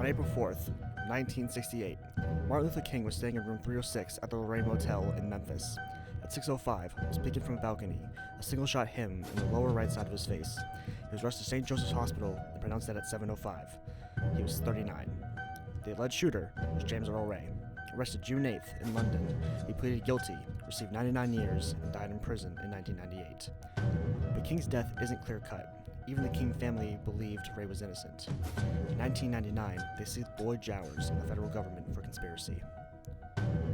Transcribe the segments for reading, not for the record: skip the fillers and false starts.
On April 4th, 1968, Martin Luther King was staying in room 306 at the Lorraine Motel in Memphis. At 6:05, was peeking from a balcony. A single shot hit him in the lower right side of his face. He was rushed to St. Joseph's Hospital and pronounced dead at 7:05. He was 39. The alleged shooter was James Earl Ray. Arrested June 8th in London, he pleaded guilty, received 99 years, and died in prison in 1998. But King's death isn't clear-cut. Even the King family believed Ray was innocent. In 1999, they sued Lloyd Jowers and the federal government for conspiracy.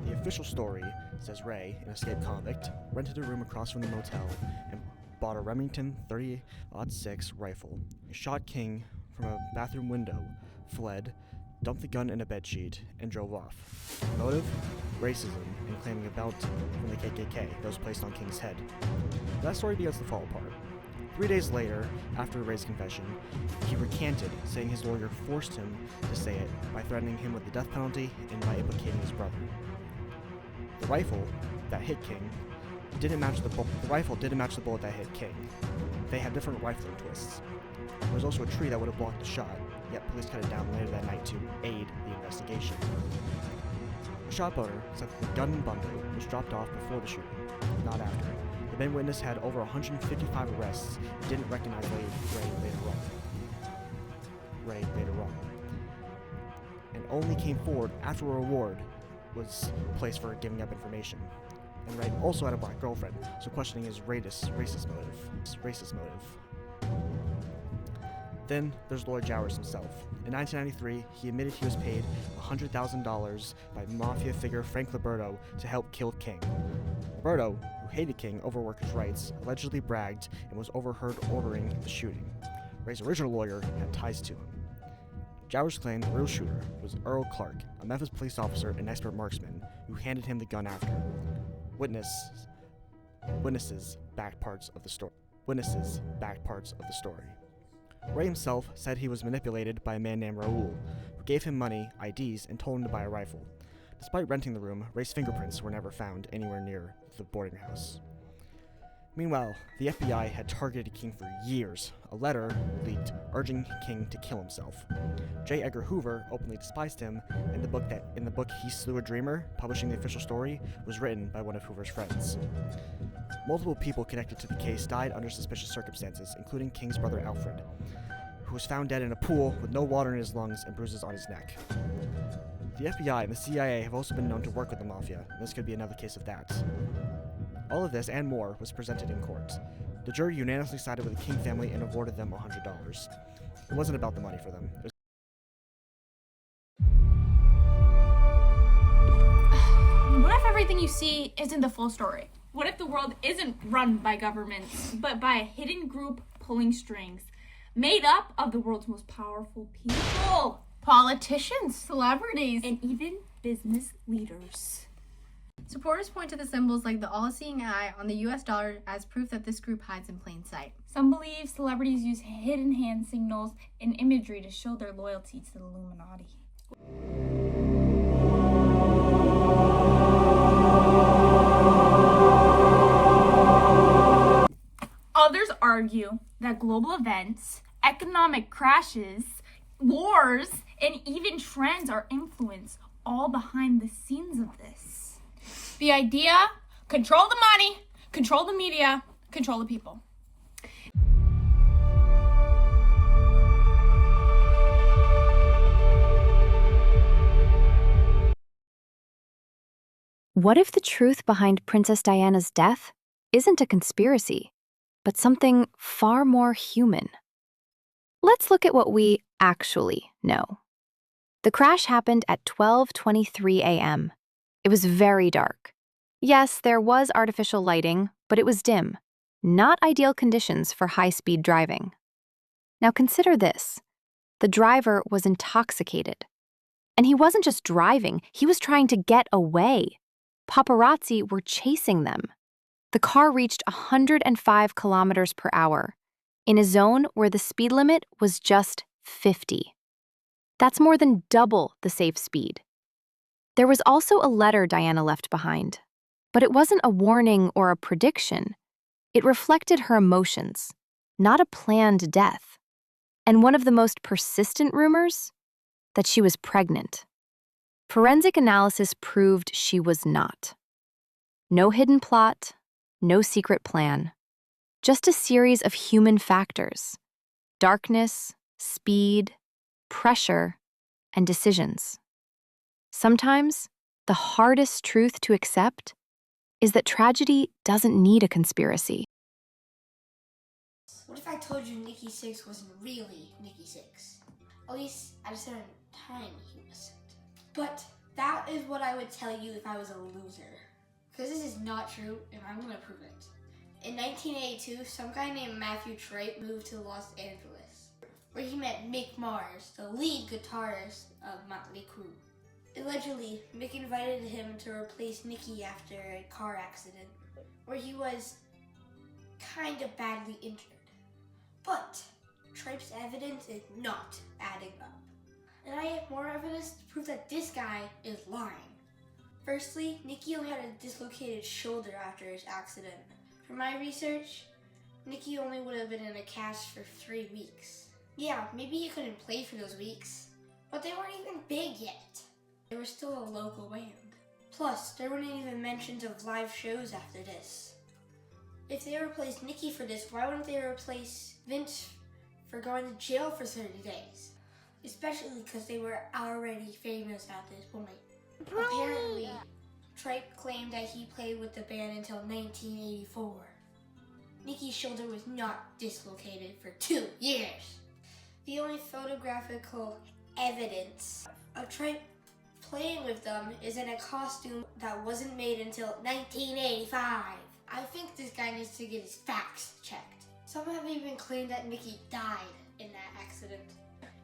The official story says Ray, an escaped convict, rented a room across from the motel and bought a Remington 30-06 rifle. He shot King from a bathroom window, fled, dumped the gun in a bedsheet, and drove off. Motive? Racism and claiming a belt from the KKK that was placed on King's head. That story begins to fall apart. 3 days later, after Ray's confession, he recanted, saying his lawyer forced him to say it by threatening him with the death penalty and by implicating his brother. The rifle that hit King didn't match the bullet. The rifle didn't match the bullet that hit King. They had different rifling twists. There was also a tree that would have blocked the shot, yet police cut it down later that night to aid the investigation. The shop owner said that the gun and bundle was dropped off before the shooting, not after. The main witness had over 155 arrests and didn't recognize Ray later on. And only came forward after a reward was placed for giving up information. And Ray also had a black girlfriend, so questioning his racist motive. Then there's Lloyd Jowers himself. In 1993, he admitted he was paid $100,000 by mafia figure Frank Liberto to help kill King. Liberto, who hated King over workers' rights, allegedly bragged and was overheard ordering the shooting. Ray's original lawyer had ties to him. Jowers claimed the real shooter was Earl Clark, a Memphis police officer and expert marksman, who handed him the gun after. Witnesses backed parts of the story. Ray himself said he was manipulated by a man named Raul, who gave him money, IDs, and told him to buy a rifle. Despite renting the room, Ray's fingerprints were never found anywhere near the boarding house. Meanwhile, the FBI had targeted King for years. A letter leaked urging King to kill himself. J. Edgar Hoover openly despised him, and in the book He Slew a Dreamer, publishing the official story, was written by one of Hoover's friends. Multiple people connected to the case died under suspicious circumstances, including King's brother Alfred, who was found dead in a pool with no water in his lungs and bruises on his neck. The FBI and the CIA have also been known to work with the mafia, and this could be another case of that. All of this and more was presented in court. The jury unanimously sided with the King family and awarded them $100. It wasn't about the money for them. What if everything you see isn't the full story? What if the world isn't run by governments, but by a hidden group pulling strings, made up of the world's most powerful people? Politicians, celebrities, And even business leaders. supporters point to the symbols like the all-seeing eye on the US dollar as proof that this group hides in plain sight. Some believe celebrities use hidden hand signals and imagery to show their loyalty to the Illuminati. Others argue that global events, economic crashes, wars, and even trends are influenced all behind the scenes of this. The idea: control the money, control the media, control the people. What if the truth behind Princess Diana's death isn't a conspiracy, but something far more human? Let's look at what we actually know. The crash happened at 12:23 a.m. It was very dark. Yes, there was artificial lighting, but it was dim, not ideal conditions for high-speed driving. Now consider this. The driver was intoxicated. And he wasn't just driving, he was trying to get away. Paparazzi were chasing them. The car reached 105 kilometers per hour, in a zone where the speed limit was just 50. That's more than double the safe speed. There was also a letter Diana left behind, but it wasn't a warning or a prediction. It reflected her emotions, not a planned death. And one of the most persistent rumors? that she was pregnant. Forensic analysis proved she was not. No hidden plot, no secret plan, just a series of human factors: darkness, speed, pressure, and decisions. Sometimes, the hardest truth to accept is that tragedy doesn't need a conspiracy. What if I told you Nikki Sixx wasn't really Nikki Sixx? At least at a certain time he wasn't. But that is what I would tell you if I was a loser. Because this is not true, and I'm gonna prove it. In 1982, some guy named Matthew Tripe moved to Los Angeles, where he met Mick Mars, the lead guitarist of Motley Crue. Allegedly, Mick invited him to replace Nikki after a car accident, where he was kind of badly injured. But Tripe's evidence is not adding up. And I have more evidence to prove that this guy is lying. Firstly, Nikki only had a dislocated shoulder after his accident. From my research, Nikki only would have been in a cast for 3 weeks. Yeah, maybe he couldn't play for those weeks, but they weren't even big yet. They were still a local band. Plus, there weren't even mentions of live shows after this. If they replaced Nikki for this, why wouldn't they replace Vince for going to jail for 30 days? Especially because they were already famous at this point. Apparently, Tripe claimed that he played with the band until 1984. Nikki's shoulder was not dislocated for 2 years. The only photographical evidence of Tripe playing with them is in a costume that wasn't made until 1985. I think this guy needs to get his facts checked. Some have even claimed that Nikki died in that accident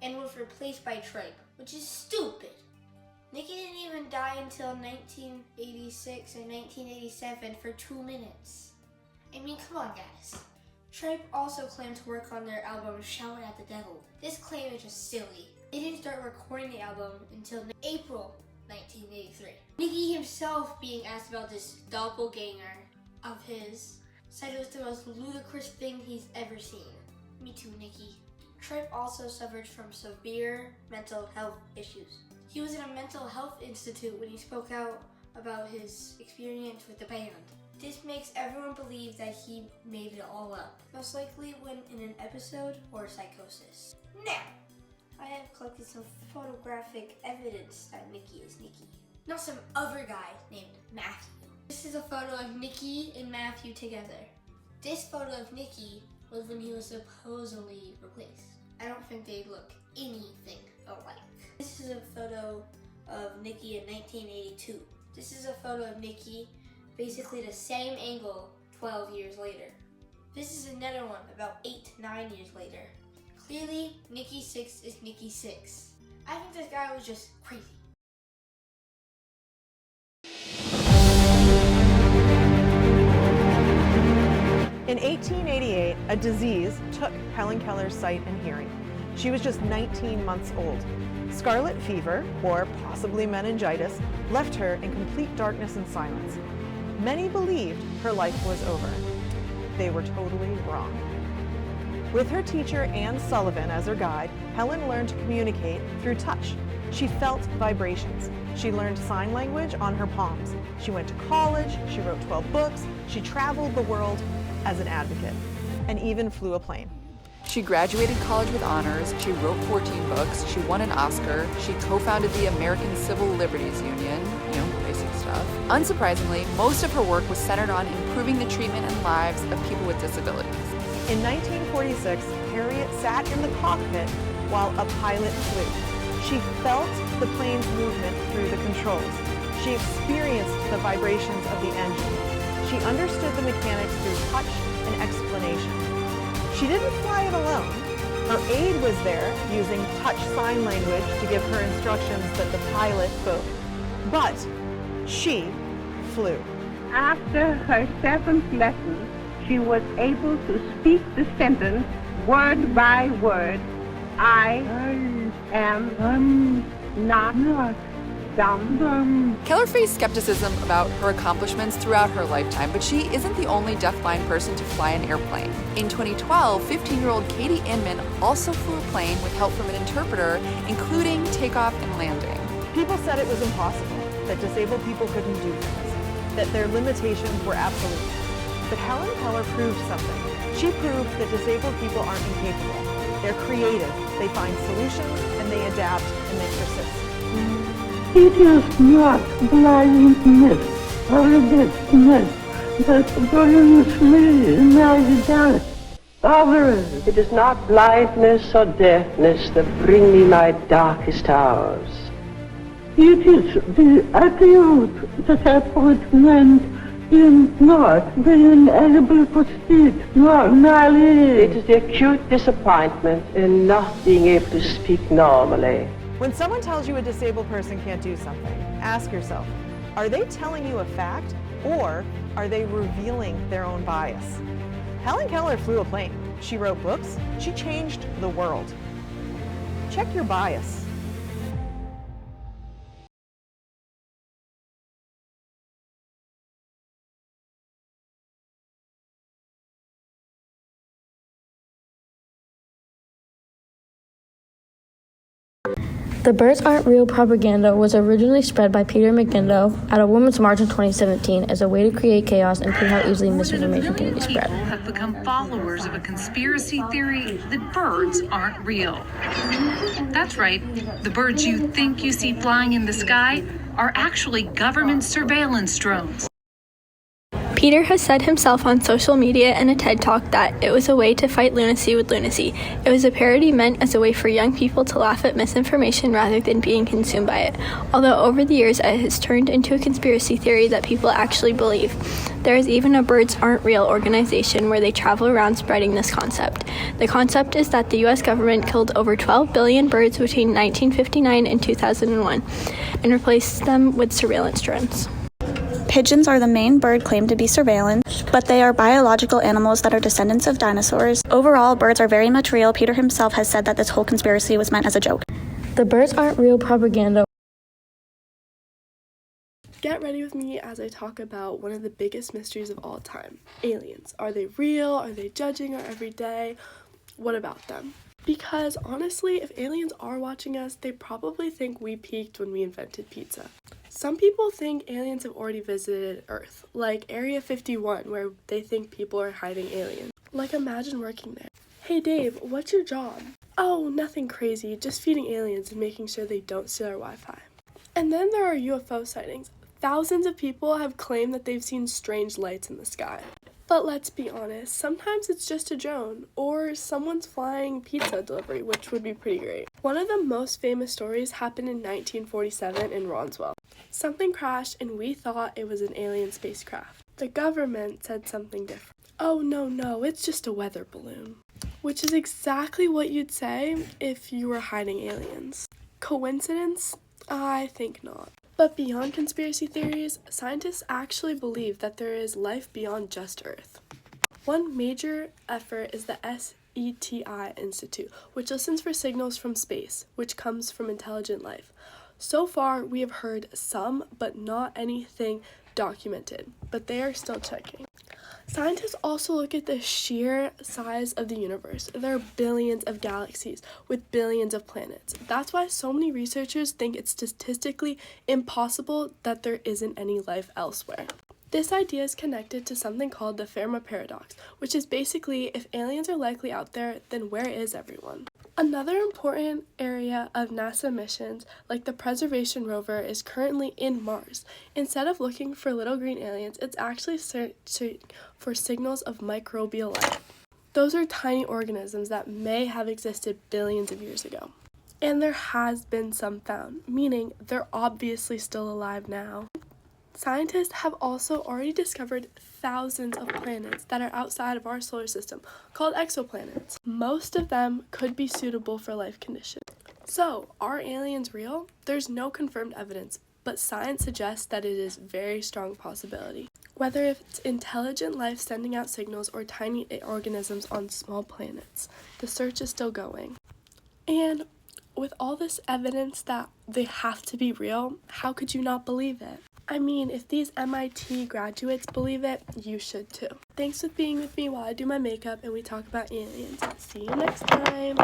and was replaced by Tripe, which is stupid. Nikki didn't even die until 1986 and 1987 for 2 minutes. I mean, come on guys. Tripe also claimed to work on their album Shout at the Devil. This claim is just silly. They didn't start recording the album until April 1983. Nikki himself, being asked about this doppelganger of his, said it was the most ludicrous thing he's ever seen. Me too, Nikki. Tripe also suffered from severe mental health issues. He was in a mental health institute when he spoke out about his experience with the band. This makes everyone believe that he made it all up, most likely when in an episode or psychosis. Now, I have collected some photographic evidence that Nikki is Nikki, not some other guy named Matthew. This is a photo of Nikki and Matthew together. This photo of Nikki was when he was supposedly replaced. I don't think they look anything alike. This is a photo of Nikki in 1982. This is a photo of Nikki, basically the same angle 12 years later. This is another one about 8-9 years later. Clearly, Nikki Sixx is Nikki Sixx. I think this guy was just crazy. In 1888, a disease took Helen Keller's sight and hearing. She was just 19 months old. Scarlet fever, or possibly meningitis, left her in complete darkness and silence. Many believed her life was over. They were totally wrong. With her teacher Anne Sullivan as her guide, Helen learned to communicate through touch. She felt vibrations. She learned sign language on her palms. She went to college, she wrote 12 books, she traveled the world as an advocate, and even flew a plane. She graduated college with honors, she wrote 14 books, she won an Oscar, she co-founded the American Civil Liberties Union, basic stuff. Unsurprisingly, most of her work was centered on improving the treatment and lives of people with disabilities. In 1946, Harriet sat in the cockpit while a pilot flew. She felt the plane's movement through the controls. She experienced the vibrations of the engine. She understood the mechanics through touch and explanation. She didn't fly it alone. Her aide was there using touch sign language to give her instructions that the pilot spoke. But she flew. After her 7th lesson, she was able to speak the sentence word by word, I am not dumb. Keller faced skepticism about her accomplishments throughout her lifetime, but she isn't the only deafblind person to fly an airplane. In 2012, 15-year-old Katie Inman also flew a plane with help from an interpreter, including takeoff and landing. People said it was impossible, that disabled people couldn't do things, that their limitations were absolute. But Helen Keller proved something. She proved that disabled people aren't incapable. They're creative, they find solutions, and they adapt, and they persist. It is not blindness or deafness that brings me my dark hours. It is not blindness or deafness that bring me my darkest hours. It is the acute disappointment in not being able to speak normally. It is the acute disappointment in not being able to speak normally. When someone tells you a disabled person can't do something, ask yourself, are they telling you a fact, or are they revealing their own bias? Helen Keller flew a plane. She wrote books. She changed the world. Check your bias. The Birds Aren't Real propaganda was originally spread by Peter McGindo at a Women's March in 2017 as a way to create chaos and prove how easily misinformation can be spread. People have become followers of a conspiracy theory that birds aren't real. That's right. The birds you think you see flying in the sky are actually government surveillance drones. Peter has said himself on social media and a TED Talk that it was a way to fight lunacy with lunacy. It was a parody meant as a way for young people to laugh at misinformation rather than being consumed by it. Although over the years it has turned into a conspiracy theory that people actually believe. There is even a Birds Aren't Real organization where they travel around spreading this concept. The concept is that the US government killed over 12 billion birds between 1959 and 2001 and replaced them with surveillance drones. Pigeons are the main bird claimed to be surveillance, but they are biological animals that are descendants of dinosaurs. Overall, birds are very much real. Peter himself has said that this whole conspiracy was meant as a joke. The Birds Aren't Real propaganda. Get ready with me as I talk about one of the biggest mysteries of all time. Aliens. Are they real? Are they judging our everyday? What about them? Because honestly, if aliens are watching us, they probably think we peaked when we invented pizza. Some people think aliens have already visited Earth, like Area 51, where they think people are hiding aliens. Like, imagine working there. Hey Dave, what's your job? Oh, nothing crazy, just feeding aliens and making sure they don't steal our Wi-Fi. And then there are UFO sightings. Thousands of people have claimed that they've seen strange lights in the sky. But let's be honest, sometimes it's just a drone, or someone's flying pizza delivery, which would be pretty great. One of the most famous stories happened in 1947 in Roswell. Something crashed and we thought it was an alien spacecraft. The government said something different. Oh no, it's just a weather balloon. Which is exactly what you'd say if you were hiding aliens. Coincidence? I think not. But beyond conspiracy theories, scientists actually believe that there is life beyond just Earth. One major effort is the SETI Institute, which listens for signals from space, which comes from intelligent life. So far, we have heard some, but not anything documented, but they are still checking. Scientists also look at the sheer size of the universe. There are billions of galaxies with billions of planets. That's why so many researchers think it's statistically impossible that there isn't any life elsewhere. This idea is connected to something called the Fermi paradox, which is basically if aliens are likely out there, then where is everyone? Another important area of NASA missions, like the Preservation rover, is currently in Mars. Instead of looking for little green aliens, it's actually searching for signals of microbial life. Those are tiny organisms that may have existed billions of years ago. And there has been some found, meaning they're obviously still alive now. Scientists have also already discovered thousands of planets that are outside of our solar system, called exoplanets. Most of them could be suitable for life conditions. So, are aliens real? There's no confirmed evidence, but science suggests that it is a very strong possibility. Whether it's intelligent life sending out signals or tiny organisms on small planets, the search is still going. And with all this evidence that they have to be real, how could you not believe it? I mean, if these MIT graduates believe it, you should too. Thanks for being with me while I do my makeup and we talk about aliens. See you next time.